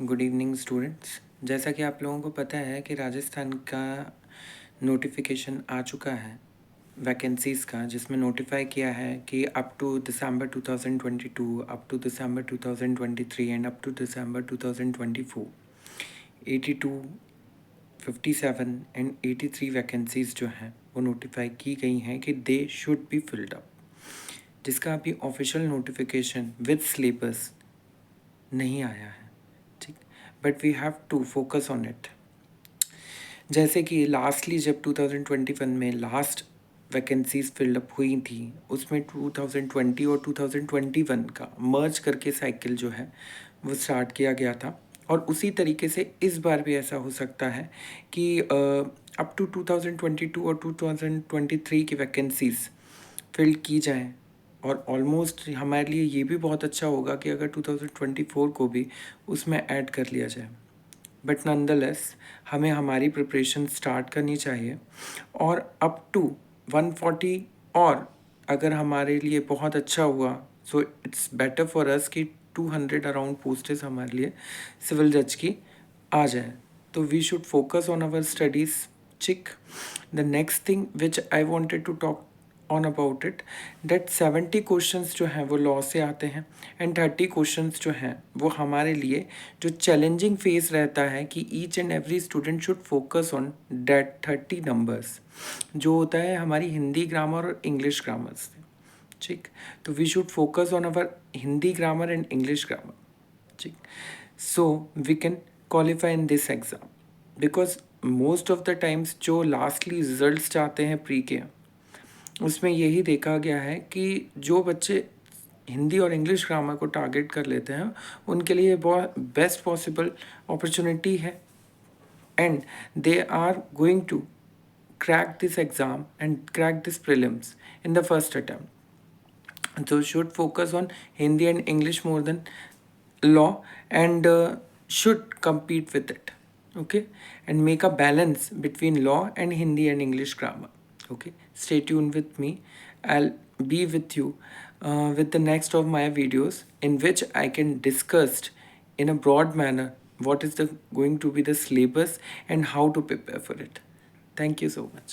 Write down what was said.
Good evening students. जैसा कि आप लोगों को पता है कि राजस्थान का नोटिफिकेशन आ चुका है वैकेंसीज़ का, जिसमें नोटिफाई किया है कि up to December 2022, up to December 2023 and up to December 2024 82, 57 and 83 vacancies जो हैं वो नोटिफाई की गई हैं कि they should be filled up, जिसका अभी ऑफिशियल नोटिफिकेशन विद सिलेबस नहीं आया है। ठीक, but we have to focus on it. जैसे कि लास्टली जब 2021 में लास्ट वैकेंसीज फिलअप हुई थी, उसमें 2020 और 2021 का मर्ज करके साइकिल जो है वो स्टार्ट किया गया था। और उसी तरीके से इस बार भी ऐसा हो सकता है कि अप टू 2022 और 2023 की वैकेंसीज फिल की जाएं। और ऑलमोस्ट हमारे लिए ये भी बहुत अच्छा होगा कि अगर 2024 को भी उसमें ऐड कर लिया जाए। बट नॉनदलेस हमें हमारी प्रिपरेशन स्टार्ट करनी चाहिए और अप टू 140, और अगर हमारे लिए बहुत अच्छा हुआ so it's better for us कि 200 अराउंड पोस्टेज हमारे लिए सिविल जज की आ जाए। तो we should focus on our studies. Check the next thing which I wanted to talk on about it, that 70 questions जो हैं वो लॉ से आते हैं एंड 30 क्वेश्चंस जो हैं वो हमारे लिए जो चैलेंजिंग फेस रहता है कि each and every student should focus on that 30 numbers, जो होता है हमारी हिंदी ग्रामर और इंग्लिश ग्रामर से। ठीक, तो we should focus on our Hindi grammar and English grammar. ठीक, so we can qualify in this exam, because most of the times जो लास्टली रिजल्ट्स चाहते हैं प्री के, उसमें यही देखा गया है कि जो बच्चे हिंदी और इंग्लिश ग्रामर को टारगेट कर लेते हैं उनके लिए बहुत बेस्ट पॉसिबल अपॉर्चुनिटी है and they are going to crack this exam and crack this prelims in the first attempt. So should focus on Hindi and English more than law and should compete with it. Okay, and make a balance between law and Hindi and English grammar. Okay, stay tuned with me. I'll be with you with the next of my videos in which I can discuss in a broad manner what is the going to be the syllabus and how to prepare for it. Thank you so much.